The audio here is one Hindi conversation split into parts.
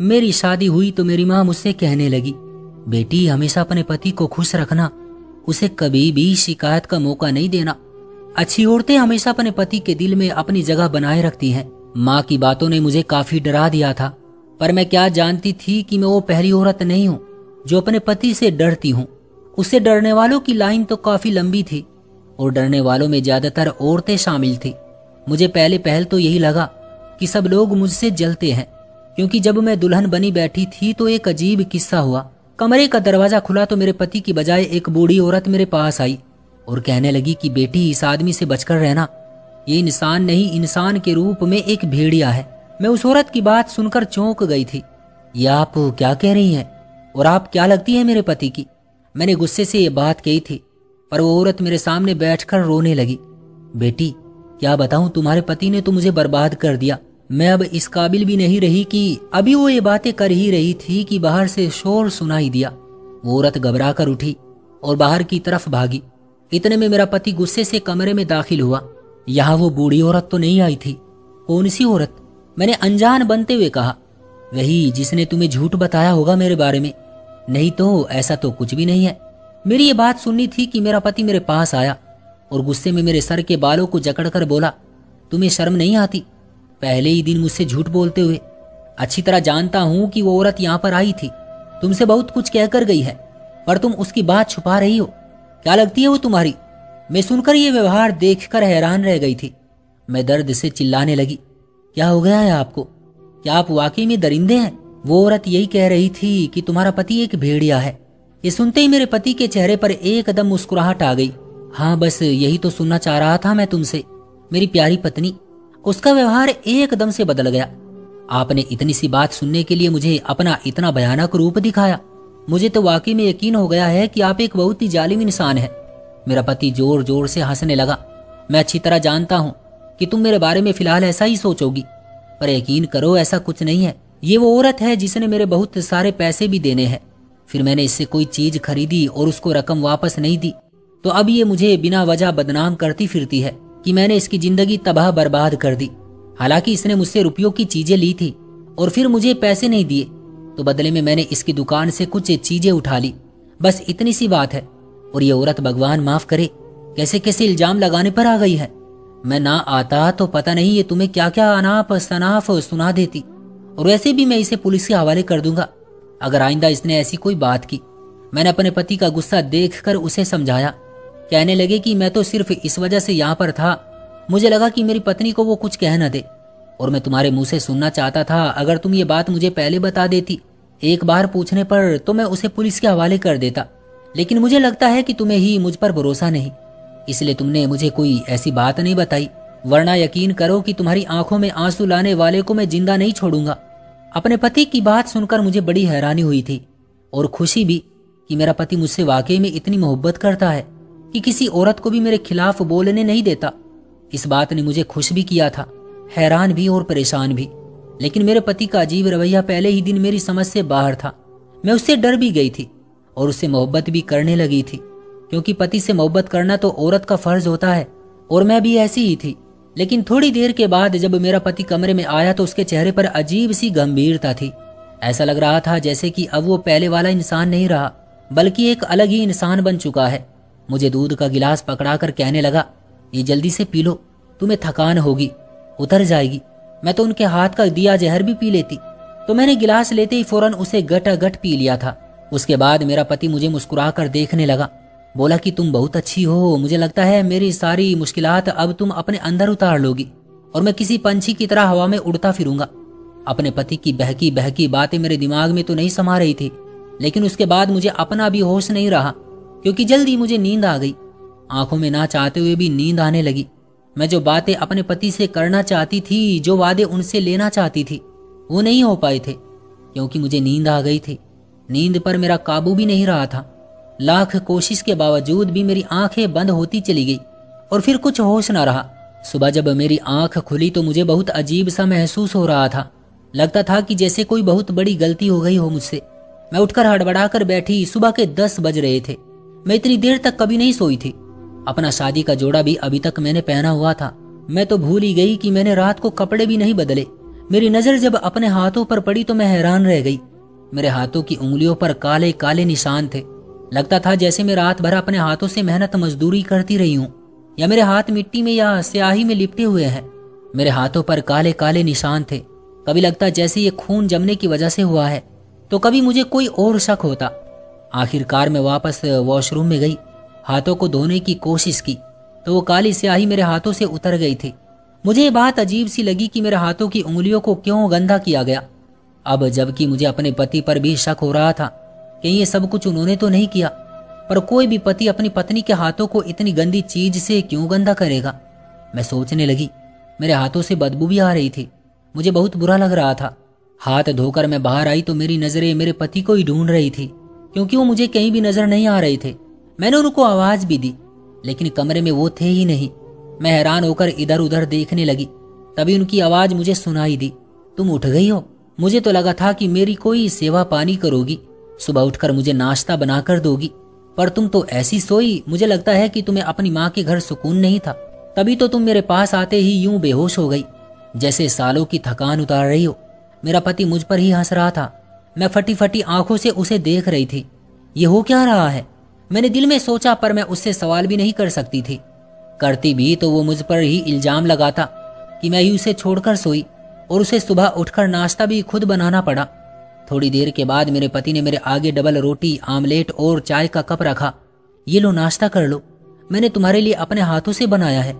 मेरी शादी हुई तो मेरी माँ मुझसे कहने लगी, बेटी हमेशा अपने पति को खुश रखना, उसे कभी भी शिकायत का मौका नहीं देना। अच्छी औरतें हमेशा अपने पति के दिल में अपनी जगह बनाए रखती हैं। माँ की बातों ने मुझे काफी डरा दिया था, पर मैं क्या जानती थी कि मैं वो पहली औरत नहीं हूँ जो अपने पति से डरती हूँ। उससे डरने वालों की लाइन तो काफी लंबी थी और डरने वालों में ज्यादातर औरतें शामिल थी। मुझे पहले पहल तो यही लगा कि सब लोग मुझसे जलते हैं, क्योंकि जब मैं दुल्हन बनी बैठी थी तो एक अजीब किस्सा हुआ। कमरे का दरवाजा खुला तो मेरे पति की बजाय एक बूढ़ी औरत मेरे पास आई और कहने लगी कि बेटी इस आदमी से बचकर रहना, ये इंसान नहीं इंसान के रूप में एक भेड़िया है। मैं उस औरत की बात सुनकर चौंक गई थी। ये आप क्या कह रही हैं, और आप क्या लगती है मेरे पति की? मैंने गुस्से से ये बात कही थी, पर वो औरत मेरे सामने बैठकर रोने लगी। बेटी क्या बताऊं, तुम्हारे पति ने तो मुझे बर्बाद कर दिया। मैं अब इस काबिल भी नहीं रही कि अभी वो ये बातें कर ही रही थी कि बाहर से शोर सुनाई दिया। वो औरत घबरा कर उठी और बाहर की तरफ भागी। इतने में मेरा पति गुस्से से कमरे में दाखिल हुआ। यहाँ वो बूढ़ी औरत तो नहीं आई थी। कौन सी औरत? मैंने अनजान बनते हुए कहा। वही जिसने तुम्हें झूठ बताया होगा मेरे बारे में। नहीं तो ऐसा तो कुछ भी नहीं है। मेरी ये बात सुननी थी कि मेरा पति मेरे पास आया और गुस्से में मेरे सर के बालों को जकड़कर बोला, तुम्हें शर्म नहीं आती पहले ही दिन मुझसे झूठ बोलते हुए? अच्छी तरह जानता हूं कि वो औरत यहाँ पर आई थी, तुमसे बहुत कुछ कहकर गई है, पर तुम उसकी बात छुपा रही हो। क्या लगती है वो तुम्हारी? मैं सुनकर ये व्यवहार देखकर हैरान रह गई थी। मैं दर्द से चिल्लाने लगी, क्या हो गया है आपको? क्या आप वाकई में दरिंदे हैं? वो औरत यही कह रही थी कि तुम्हारा पति एक भेड़िया है। ये सुनते ही मेरे पति के चेहरे पर एकदम मुस्कुराहट आ गई। हाँ बस यही तो सुनना चाह रहा था मैं तुमसे, मेरी प्यारी पत्नी। उसका व्यवहार एकदम से बदल गया। आपने इतनी सी बात सुनने के लिए मुझे अपना इतना भयानक रूप दिखाया। मुझे तो वाकई में यकीन हो गया है कि आप एक बहुत ही जालिम इंसान हैं। मेरा पति जोर जोर से हंसने लगा। मैं अच्छी तरह जानता हूँ कि तुम मेरे बारे में फिलहाल ऐसा ही सोचोगी, पर यकीन करो ऐसा कुछ नहीं है। ये वो औरत है जिसने मेरे बहुत सारे पैसे भी देने हैं। फिर मैंने इससे कोई चीज खरीदी और उसको रकम वापस नहीं दी, तो अब ये मुझे बिना वजह बदनाम करती फिरती है कि मैंने इसकी जिंदगी तबाह बर्बाद कर दी। हालांकि इसने मुझसे रुपयों की चीजें ली थी और फिर मुझे पैसे नहीं दिए, तो बदले में मैंने इसकी दुकान से कुछ चीजें उठा ली। बस इतनी सी बात है। और ये औरत भगवान माफ करे कैसे कैसे इल्जाम लगाने पर आ गई है। मैं ना आता तो पता नहीं ये तुम्हें क्या क्या अनाप शनाप सुना देती, और वैसे भी मैं इसे पुलिस के हवाले कर दूंगा अगर आइंदा इसने ऐसी कोई बात की। मैंने अपने पति का गुस्सा देखकर उसे समझाया। कहने लगे कि मैं तो सिर्फ इस वजह से यहाँ पर था, मुझे लगा कि मेरी पत्नी को वो कुछ कह न दे, और मैं तुम्हारे मुंह से सुनना चाहता था। अगर तुम ये बात मुझे पहले बता देती एक बार पूछने पर, तो मैं उसे पुलिस के हवाले कर देता। लेकिन मुझे लगता है कि तुम्हें ही मुझ पर भरोसा नहीं, इसलिए तुमने मुझे कोई ऐसी बात नहीं बताई, वरना यकीन करो कि तुम्हारी आंखों में आंसू लाने वाले को मैं जिंदा नहीं छोड़ूंगा। अपने पति की बात सुनकर मुझे बड़ी हैरानी हुई थी और खुशी भी कि मेरा पति मुझसे वाकई में इतनी मोहब्बत करता है कि किसी औरत को भी मेरे खिलाफ बोलने नहीं देता। इस बात ने मुझे खुश भी किया था, हैरान भी और परेशान भी। लेकिन मेरे पति का अजीब रवैया पहले ही दिन मेरी समझ से बाहर था। मैं उससे डर भी गई थी और उससे मोहब्बत भी करने लगी थी, क्योंकि पति से मोहब्बत करना तो औरत का फर्ज होता है, और मैं भी ऐसी ही थी। लेकिन थोड़ी देर के बाद जब मेरा पति कमरे में आया तो उसके चेहरे पर अजीब सी गंभीरता थी। ऐसा लग रहा था जैसे कि अब वो पहले वाला इंसान नहीं रहा, बल्कि एक अलग ही इंसान बन चुका है। मुझे दूध का गिलास पकड़ाकर कहने लगा, ये जल्दी से पी लो, तुम्हें थकान होगी, उतर जाएगी। मैं तो उनके हाथ का दिया जहर भी पी लेती, तो मैंने गिलास लेते ही फौरन उसे गट पी लिया था। उसके बाद मेरा पति मुझे मुस्कुराकर देखने लगा, बोला कि तुम बहुत अच्छी हो, मुझे लगता है मेरी सारी मुश्किलात अब तुम अपने अंदर उतार लोगी और मैं किसी पंछी की तरह हवा में उड़ता फिरूंगा। अपने पति की बहकी बहकी बातें मेरे दिमाग में तो नहीं समा रही थी, लेकिन उसके बाद मुझे अपना भी होश नहीं रहा, क्योंकि जल्दी मुझे नींद आ गई। आंखों में ना चाहते हुए भी नींद आने लगी। मैं जो बातें अपने पति से करना चाहती थी, जो वादे उनसे लेना चाहती थी, वो नहीं हो पाए थे, क्योंकि मुझे नींद आ गई थी। नींद पर मेरा काबू भी नहीं रहा था। लाख कोशिश के बावजूद भी मेरी आंखें बंद होती चली गई और फिर कुछ होश न रहा। सुबह जब मेरी आंख खुली तो मुझे बहुत अजीब सा महसूस हो रहा था। लगता था कि जैसे कोई बहुत बड़ी गलती हो गई हो मुझसे। मैं उठकर हड़बड़ाकर बैठी। सुबह के 10 बज रहे थे। मैं इतनी देर तक कभी नहीं सोई थी। अपना शादी का जोड़ा भी अभी तक मैंने पहना हुआ था। मैं तो भूल ही गई कि मैंने रात को कपड़े भी नहीं बदले। मेरी नजर जब अपने हाथों पर पड़ी तो मैं हैरान रह गई। मेरे हाथों की उंगलियों पर काले काले निशान थे। लगता था जैसे मैं रात भर अपने हाथों से मेहनत मजदूरी करती रही हूँ, या मेरे हाथ मिट्टी में या स्याही में लिपटे हुए हैं। मेरे हाथों पर काले काले निशान थे। कभी लगता जैसे ये खून जमने की वजह से हुआ है, तो कभी मुझे कोई और शक होता। आखिरकार मैं वापस वॉशरूम में गई, हाथों को धोने की कोशिश की तो वो काली स्याही मेरे हाथों से उतर गई थी। मुझे ये बात अजीब सी लगी कि मेरे हाथों की उंगलियों को क्यों गंदा किया गया। अब जबकि मुझे अपने पति पर भी शक हो रहा था कि ये सब कुछ उन्होंने तो नहीं किया, पर कोई भी पति अपनी पत्नी के हाथों को इतनी गंदी चीज से क्यों गंदा करेगा। मैं सोचने लगी। मेरे हाथों से बदबू भी आ रही थी। मुझे बहुत बुरा लग रहा था। हाथ धोकर मैं बाहर आई तो मेरी नजरें मेरे पति को ही ढूंढ रही थी, क्योंकि वो मुझे कहीं भी नजर नहीं आ रहे थे। मैंने उनको आवाज भी दी, लेकिन कमरे में वो थे ही नहीं। मैं हैरान होकर इधर उधर देखने लगी। तभी उनकी आवाज मुझे सुनाई दी, तुम उठ गई हो? मुझे तो लगा था कि मेरी कोई सेवा पानी करोगी, सुबह उठकर मुझे नाश्ता बनाकर दोगी, पर तुम तो ऐसी सोई, मुझे लगता है कि तुम्हें अपनी माँ के घर सुकून नहीं था। तभी तो तुम मेरे पास आते ही यूं बेहोश हो गई, जैसे सालों की थकान उतार रही हो। मेरा पति मुझ पर ही हंस रहा था। मैं फटी फटी आंखों से उसे देख रही थी। ये हो क्या रहा है? मैंने दिल में सोचा, पर मैं उससे सवाल भी नहीं कर सकती थी। करती भी तो वो मुझ पर ही इल्जाम लगाता कि मैं ही उसे छोड़कर सोई, और उसे सुबह उठकर नाश्ता भी खुद बनाना पड़ा। थोड़ी देर के बाद मेरे पति ने मेरे आगे डबल रोटी, आमलेट और चाय का कप रखा। ये लो, नाश्ता कर लो, मैंने तुम्हारे लिए अपने हाथों से बनाया है।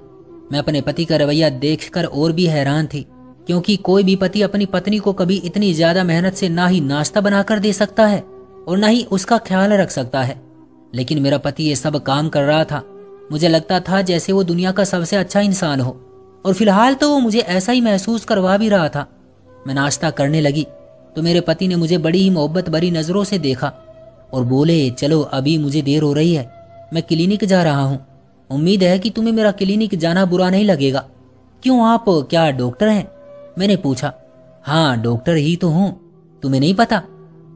मैं अपने पति का रवैया देखकर और भी हैरान थी, क्योंकि कोई भी पति अपनी पत्नी को कभी इतनी ज्यादा मेहनत से ना ही नाश्ता बनाकर दे सकता है और ना ही उसका ख्याल रख सकता है। लेकिन मेरा पति ये सब काम कर रहा था। मुझे लगता था जैसे वो दुनिया का सबसे अच्छा इंसान हो, और फिलहाल तो वो मुझे ऐसा ही महसूस करवा भी रहा था। मैं नाश्ता करने लगी तो मेरे पति ने मुझे बड़ी ही मोहब्बत भरी नजरों से देखा और बोले, चलो अभी मुझे देर हो रही है, मैं क्लिनिक जा रहा हूँ। उम्मीद है कि तुम्हें मेरा क्लिनिक जाना बुरा नहीं लगेगा। क्यों, आप क्या डॉक्टर हैं? मैंने पूछा। हाँ, डॉक्टर ही तो हूँ। तुम्हें नहीं पता?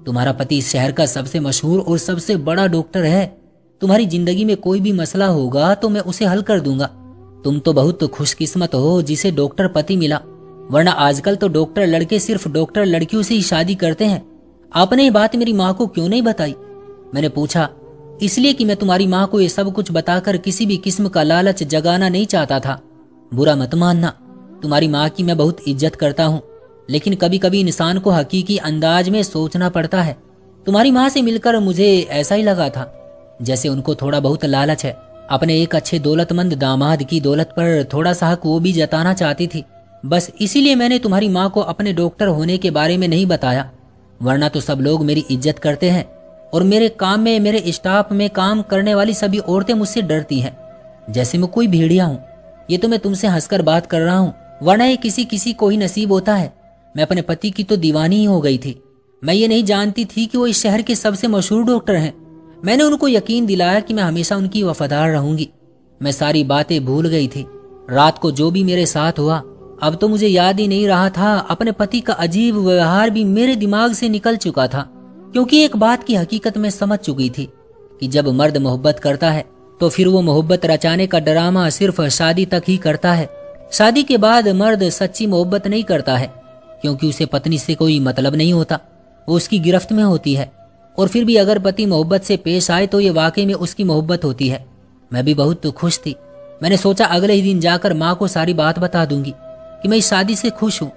तुम्हारा पति इस शहर का सबसे मशहूर और सबसे बड़ा डॉक्टर है। तुम्हारी जिंदगी में कोई भी मसला होगा तो मैं उसे हल कर दूंगा। तुम तो बहुत खुशकिस्मत हो जिसे डॉक्टर पति मिला, वरना आजकल तो डॉक्टर लड़के सिर्फ डॉक्टर लड़कियों से ही शादी करते हैं। आपने ये बात मेरी माँ को क्यों नहीं बताई? मैंने पूछा। इसलिए कि मैं तुम्हारी माँ को ये सब कुछ बताकर किसी भी किस्म का लालच जगाना नहीं चाहता था। बुरा मत मानना, तुम्हारी माँ की मैं बहुत इज्जत करता हूँ, लेकिन कभी कभी इंसान को हकीकी अंदाज में सोचना पड़ता है। तुम्हारी माँ से मिलकर मुझे ऐसा ही लगा था जैसे उनको थोड़ा बहुत लालच है। अपने एक अच्छे दौलतमंद दामाद की दौलत पर थोड़ा सा हक वो भी जताना चाहती थी। बस इसीलिए मैंने तुम्हारी माँ को अपने डॉक्टर होने के बारे में नहीं बताया, वरना तो सब लोग मेरी इज्जत करते हैं और मेरे काम में, मेरे स्टाफ में काम करने वाली सभी औरतें मुझसे डरती हैं, जैसे मैं कोई भेड़िया हूँ। ये तो मैं तुमसे हंसकर बात कर रहा हूँ, वरना ये किसी किसी को ही नसीब होता है। मैं अपने पति की तो दीवानी ही हो गई थी। मैं ये नहीं जानती थी कि वो इस शहर के सबसे मशहूर डॉक्टर हैं। मैंने उनको यकीन दिलाया कि मैं हमेशा उनकी वफादार रहूंगी। मैं सारी बातें भूल गई थी। रात को जो भी मेरे साथ हुआ, अब तो मुझे याद ही नहीं रहा था। अपने पति का अजीब व्यवहार भी मेरे दिमाग से निकल चुका था, क्योंकि एक बात की हकीकत मैं समझ चुकी थी कि जब मर्द मोहब्बत करता है तो फिर वो मोहब्बत रचाने का ड्रामा सिर्फ शादी तक ही करता है। शादी के बाद मर्द सच्ची मोहब्बत नहीं करता है, क्योंकि उसे पत्नी से कोई मतलब नहीं होता, वो उसकी गिरफ्त में होती है। और फिर भी अगर पति मोहब्बत से पेश आए तो ये वाकई में उसकी मोहब्बत होती है। मैं भी बहुत खुश थी। मैंने सोचा अगले ही दिन जाकर माँ को सारी बात बता दूंगी कि मैं इस शादी से खुश हूँ।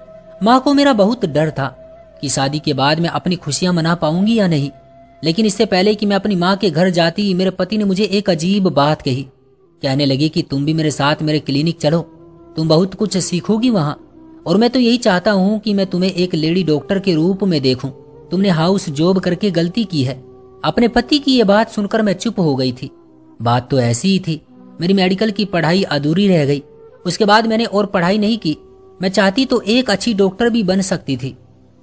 माँ को मेरा बहुत डर था कि शादी के बाद मैं अपनी खुशियां मना पाऊंगी या नहीं। लेकिन इससे पहले कि मैं अपनी माँ के घर जाती, मेरे पति ने मुझे एक अजीब बात कही। कहने लगे कि तुम भी मेरे साथ मेरे क्लिनिक चलो, तुम बहुत कुछ सीखोगी वहां, और मैं तो यही चाहता हूँ कि मैं तुम्हें एक लेडी डॉक्टर के रूप में देखूं। तुमने हाउस जॉब करके गलती की है। अपने पति की ये बात सुनकर मैं चुप हो गई थी। बात तो ऐसी ही थी, मेरी मेडिकल की पढ़ाई अधूरी रह गई। उसके बाद मैंने और पढ़ाई नहीं की। मैं चाहती तो एक अच्छी डॉक्टर भी बन सकती थी,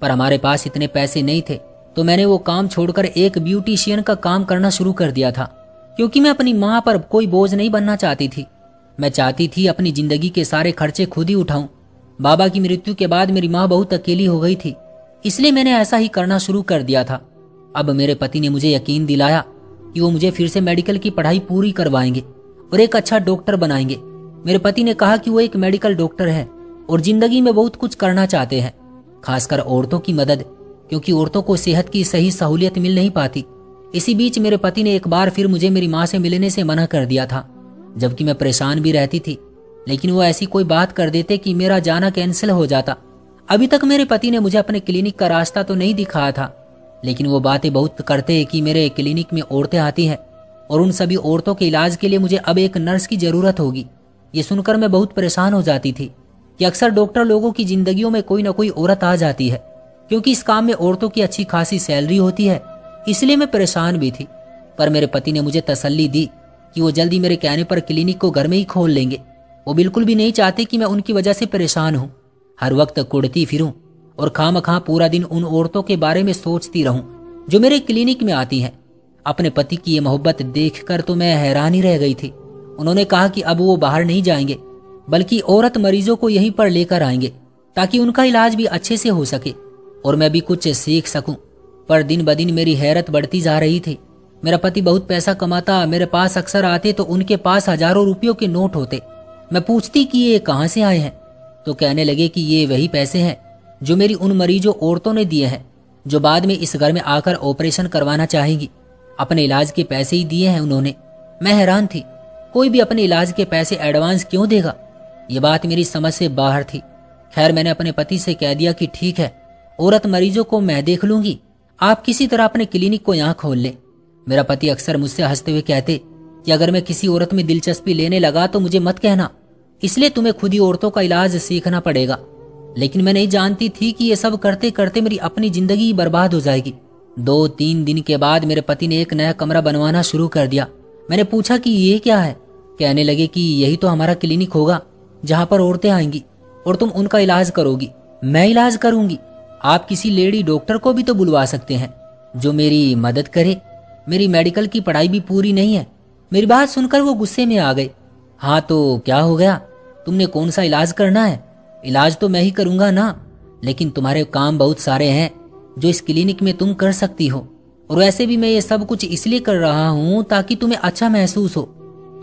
पर हमारे पास इतने पैसे नहीं थे, तो मैंने वो काम छोड़कर एक ब्यूटिशियन का काम करना शुरू कर दिया था, क्योंकि मैं अपनी माँ पर कोई बोझ नहीं बनना चाहती थी। मैं चाहती थी अपनी जिंदगी के सारे खर्चे खुद ही उठाऊं। बाबा की मृत्यु के बाद मेरी माँ बहुत अकेली हो गई थी, इसलिए मैंने ऐसा ही करना शुरू कर दिया था। अब मेरे पति ने मुझे यकीन दिलाया कि वो मुझे फिर से मेडिकल की पढ़ाई पूरी करवाएंगे और एक अच्छा डॉक्टर बनाएंगे। मेरे पति ने कहा कि वो एक मेडिकल डॉक्टर है और जिंदगी में बहुत कुछ करना चाहते हैं। खासकर औरतों की मदद, क्योंकि औरतों को सेहत की सही सहूलियत मिल नहीं पाती। इसी बीच मेरे पति ने एक बार फिर मुझे मेरी माँ से मिलने से मना कर दिया था, जबकि मैं परेशान भी रहती थी। लेकिन वो ऐसी कोई बात कर देते कि मेरा जाना कैंसिल हो जाता। अभी तक मेरे पति ने मुझे अपने क्लिनिक का रास्ता तो नहीं दिखाया था, लेकिन वो बातें बहुत करते कि मेरे क्लिनिक में औरतें आती हैं और उन सभी औरतों के इलाज के लिए मुझे अब एक नर्स की जरूरत होगी। ये सुनकर मैं बहुत परेशान हो जाती थी कि अक्सर डॉक्टर लोगों की जिंदगियों में कोई ना कोई औरत आ जाती है, क्योंकि इस काम में औरतों की अच्छी खासी सैलरी होती है। इसलिए मैं परेशान भी थी, पर मेरे पति ने मुझे तसल्ली दी कि वो जल्दी मेरे कहने पर क्लिनिक को घर में ही खोल लेंगे। वो बिल्कुल भी नहीं चाहते कि मैं उनकी वजह से परेशान हूँ, हर वक्त कुड़ती फिरूं और खामखा पूरा दिन उन औरतों के बारे में सोचती रहूं जो मेरे क्लिनिक में आती हैं। अपने पति की ये मोहब्बत देखकर तो मैं हैरान ही रह गई थी। उन्होंने कहा कि अब वो बाहर नहीं जाएंगे, बल्कि औरत मरीजों को यहीं पर लेकर आएंगे ताकि उनका इलाज भी अच्छे से हो सके और मैं भी कुछ सीख सकूं। पर दिन ब दिन मेरी हैरत बढ़ती जा रही थी। मेरा पति बहुत पैसा कमाता, मेरे पास अक्सर आते तो उनके पास हजारों रुपयों के नोट होते। मैं पूछती कि ये कहाँ से आए हैं, तो कहने लगे कि ये वही पैसे हैं जो मेरी उन मरीजों औरतों ने दिए हैं जो बाद में इस घर में आकर ऑपरेशन करवाना चाहेंगी। अपने इलाज के पैसे ही दिए हैं उन्होंने। मैं हैरान थी, कोई भी अपने इलाज के पैसे एडवांस क्यों देगा? ये बात मेरी समझ से बाहर थी। खैर, मैंने अपने पति से कह दिया कि ठीक है, औरत मरीजों को मैं देख लूंगी, आप किसी तरह अपने क्लिनिक को यहाँ खोल लें। मेरा पति अक्सर मुझसे हंसते हुए कहते कि अगर मैं किसी औरत में दिलचस्पी लेने लगा तो मुझे मत कहना, इसलिए तुम्हें खुद ही औरतों का इलाज सीखना पड़ेगा। लेकिन मैं नहीं जानती थी कि ये सब करते करते मेरी अपनी जिंदगी बर्बाद हो जाएगी। 2-3 दिन के बाद मेरे पति ने एक नया कमरा बनवाना शुरू कर दिया। मैंने पूछा कि ये क्या है? कहने लगे कि यही तो हमारा क्लिनिक होगा जहाँ पर औरतें आएंगी और तुम उनका इलाज करोगी। मैं इलाज करूंगी? आप किसी लेडी डॉक्टर को भी तो बुलवा सकते हैं जो मेरी मदद करे। मेरी मेडिकल की पढ़ाई भी पूरी नहीं है। मेरी बात सुनकर वो गुस्से में आ गए। हाँ तो क्या हो गया? तुमने कौन सा इलाज करना है? इलाज तो मैं ही करूंगा ना, लेकिन तुम्हारे काम बहुत सारे हैं जो इस क्लिनिक में तुम कर सकती हो। और वैसे भी मैं ये सब कुछ इसलिए कर रहा हूँ ताकि तुम्हें अच्छा महसूस हो।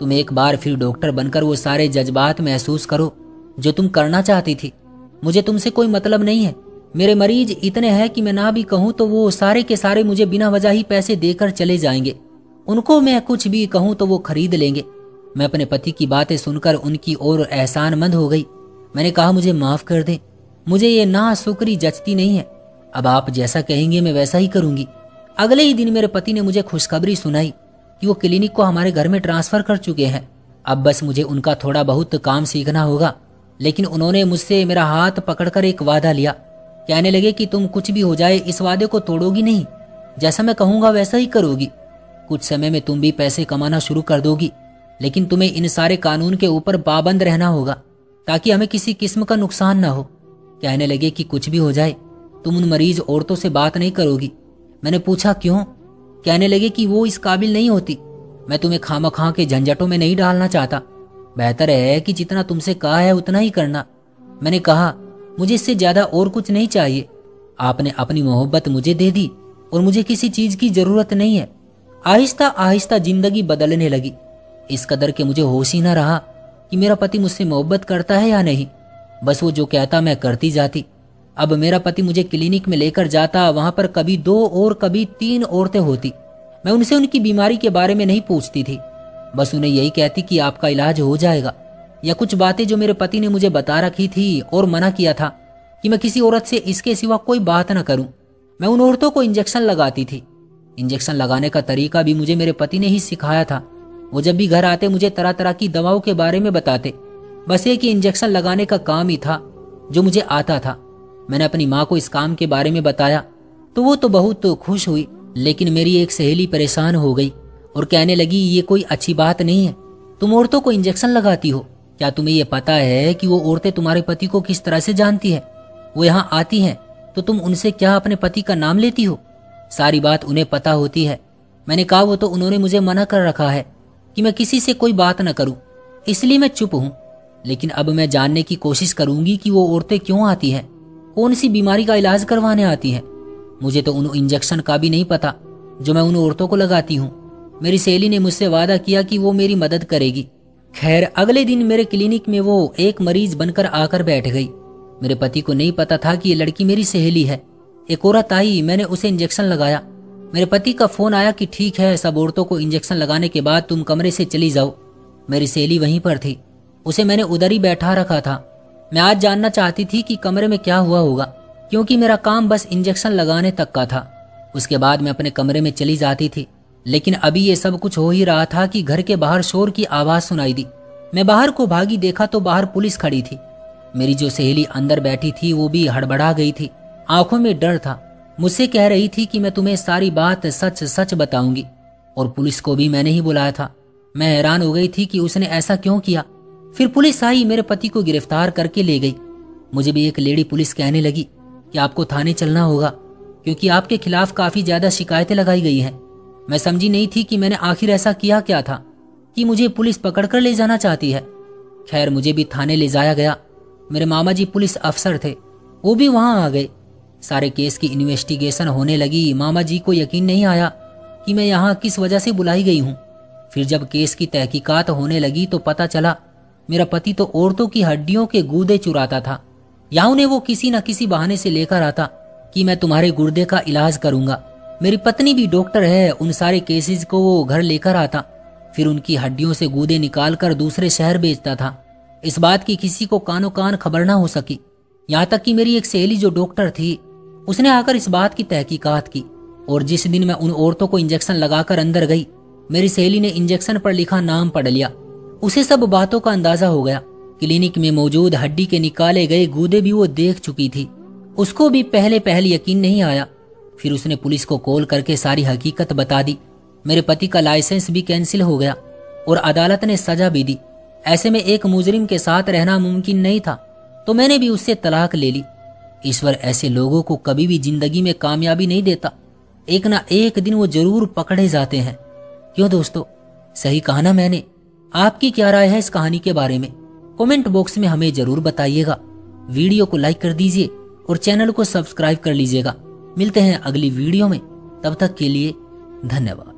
तुम एक बार फिर डॉक्टर बनकर वो सारे जज्बात महसूस करो जो तुम करना चाहती थी। मुझे तुमसे कोई मतलब नहीं है। मेरे मरीज इतने हैं कि मैं ना भी कहूँ तो वो सारे के सारे मुझे बिना वजह ही पैसे देकर चले जाएंगे। उनको मैं कुछ भी कहूँ तो वो खरीद लेंगे। मैं अपने पति की बातें सुनकर उनकी ओर एहसानमंद हो गई। मैंने कहा, मुझे माफ कर दे, मुझे ये नाशुक्री जचती नहीं है। अब आप जैसा कहेंगे मैं वैसा ही करूंगी। अगले ही दिन मेरे पति ने मुझे खुशखबरी सुनाई कि वो क्लिनिक को हमारे घर में ट्रांसफर कर चुके हैं। अब बस मुझे उनका थोड़ा बहुत काम सीखना होगा। लेकिन उन्होंने मुझसे मेरा हाथ पकड़कर एक वादा लिया। कहने लगे कि तुम कुछ भी हो जाए इस वादे को तोड़ोगी नहीं, जैसा मैं कहूंगा वैसा ही करोगी। कुछ समय में तुम भी पैसे कमाना शुरू कर दोगी, लेकिन तुम्हें इन सारे कानून के ऊपर पाबंद रहना होगा ताकि हमें किसी किस्म का नुकसान ना हो। कहने लगे कि कुछ भी हो जाए तुम उन मरीज औरतों से बात नहीं करोगी। मैंने पूछा क्यों? कहने लगे कि वो इस काबिल नहीं होती। मैं तुम्हें खामखा के झंझटों में नहीं डालना चाहता। बेहतर है कि जितना तुमसे कहा है उतना ही करना। मैंने कहा, मुझे इससे ज्यादा और कुछ नहीं चाहिए। आपने अपनी मोहब्बत मुझे दे दी और मुझे किसी चीज की जरूरत नहीं है। आहिस्ता आहिस्ता जिंदगी बदलने लगी। इस कदर के मुझे होश ही न रहा कि मेरा पति मुझसे मोहब्बत करता है या नहीं। बस वो जो कहता मैं करती जाती। अब मेरा पति मुझे क्लिनिक में लेकर जाता, वहां पर कभी 2 और कभी 3 औरतें होती। मैं उनसे उनकी बीमारी के बारे में नहीं पूछती थी, बस उन्हें यही कहती कि आपका इलाज हो जाएगा, या कुछ बातें जो मेरे पति ने मुझे बता रखी थी और मना किया था कि मैं किसी औरत से इसके सिवा कोई बात न करूं। मैं उन औरतों को इंजेक्शन लगाती थी। इंजेक्शन लगाने का तरीका भी मुझे मेरे पति ने ही सिखाया था। वो जब भी घर आते मुझे तरह तरह की दवाओं के बारे में बताते। बस एक ही इंजेक्शन लगाने का काम ही था जो मुझे आता था। मैंने अपनी माँ को इस काम के बारे में बताया तो वो तो बहुत खुश हुई, लेकिन मेरी एक सहेली परेशान हो गई और कहने लगी, ये कोई अच्छी बात नहीं है, तुम औरतों को इंजेक्शन लगाती हो। क्या तुम्हें ये पता है कि वो औरतें तुम्हारे पति को किस तरह से जानती है? वो यहाँ आती हैं तो तुम उनसे क्या अपने पति का नाम लेती हो? सारी बात उन्हें पता होती है। मैंने कहा, वो तो उन्होंने मुझे मना कर रखा है कि मैं किसी से कोई बात न करूं, इसलिए मैं चुप हूं। लेकिन अब मैं जानने की कोशिश करूंगी कि वो औरतें क्यों आती हैं, कौन सी बीमारी का इलाज करवाने आती हैं। मुझे तो उन इंजेक्शन का भी नहीं पता जो मैं उन औरतों को लगाती हूँ। मेरी सहेली ने मुझसे वादा किया कि वो मेरी मदद करेगी। खैर, अगले दिन मेरे क्लिनिक में वो एक मरीज बनकर आकर बैठ गई। मेरे पति को नहीं पता था कि ये लड़की मेरी सहेली है। एक औरत आई, मैंने उसे इंजेक्शन लगाया। मेरे पति का फोन आया कि ठीक है, सब औरतों को इंजेक्शन लगाने के बाद तुम कमरे से चली जाओ। मेरी सहेली वहीं पर थी, उसे मैंने उधर ही बैठा रखा था। मैं आज जानना चाहती थी कि कमरे में क्या हुआ होगा, क्योंकि मेरा काम बस इंजेक्शन लगाने तक का था। उसके बाद मैं अपने कमरे में चली जाती थी। लेकिन अभी ये सब कुछ हो ही रहा था कि घर के बाहर शोर की आवाज सुनाई दी। मैं बाहर को भागी, देखा तो बाहर पुलिस खड़ी थी। मेरी जो सहेली अंदर बैठी थी वो भी हड़बड़ा गई थी, आंखों में डर था। मुझसे कह रही थी कि मैं तुम्हें सारी बात सच सच बताऊंगी, और पुलिस को भी मैंने ही बुलाया था। मैं हैरान हो गई थी कि उसने ऐसा क्यों किया। फिर पुलिस आई, मेरे पति को गिरफ्तार करके ले गई। मुझे भी एक लेडी पुलिस कहने लगी कि आपको थाने चलना होगा, क्योंकि आपके खिलाफ काफी ज्यादा शिकायतें लगाई गई हैं। मैं समझी नहीं थी कि मैंने आखिर ऐसा किया क्या था कि मुझे पुलिस पकड़कर ले जाना चाहती है। खैर, मुझे भी थाने ले जाया गया। मेरे मामा जी पुलिस अफसर थे, वो भी वहां आ गए। सारे केस की इन्वेस्टिगेशन होने लगी। मामा जी को यकीन नहीं आया कि मैं यहाँ किस वजह से बुलाई गई हूँ। फिर जब केस की तहकीकात होने लगी तो पता चला मेरा पति तो औरतों की हड्डियों के गुर्दे चुराता था, या उन्हें वो किसी न किसी बहाने से लेकर आता कि मैं तुम्हारे गुर्दे का इलाज करूंगा। मेरी पत्नी भी डॉक्टर है, उन सारे केसेस को वो घर लेकर आता, फिर उनकी हड्डियों से गुर्दे निकाल कर दूसरे शहर बेचता था। इस बात की किसी को कानो कान खबर ना हो सकी, यहाँ तक कि मेरी एक सहेली जो डॉक्टर थी उसने आकर इस बात की तहकीकात की। और जिस दिन मैं उन औरतों को इंजेक्शन लगाकर अंदर गई, मेरी सहेली ने इंजेक्शन पर लिखा नाम पढ़ लिया। उसे सब बातों का अंदाजा हो गया। क्लिनिक में मौजूद हड्डी के निकाले गए गुर्दे भी वो देख चुकी थी। उसको भी पहले यकीन नहीं आया। फिर उसने पुलिस को कॉल करके सारी हकीकत बता दी। मेरे पति का लाइसेंस भी कैंसिल हो गया और अदालत ने सजा भी दी। ऐसे में एक मुजरिम के साथ रहना मुमकिन नहीं था, तो मैंने भी उससे तलाक ले ली। ईश्वर ऐसे लोगों को कभी भी जिंदगी में कामयाबी नहीं देता, एक ना एक दिन वो जरूर पकड़े जाते हैं। क्यों दोस्तों, सही कहा ना मैंने? आपकी क्या राय है इस कहानी के बारे में? कमेंट बॉक्स में हमें जरूर बताइएगा। वीडियो को लाइक कर दीजिए और चैनल को सब्सक्राइब कर लीजिएगा। मिलते हैं अगली वीडियो में, तब तक के लिए धन्यवाद।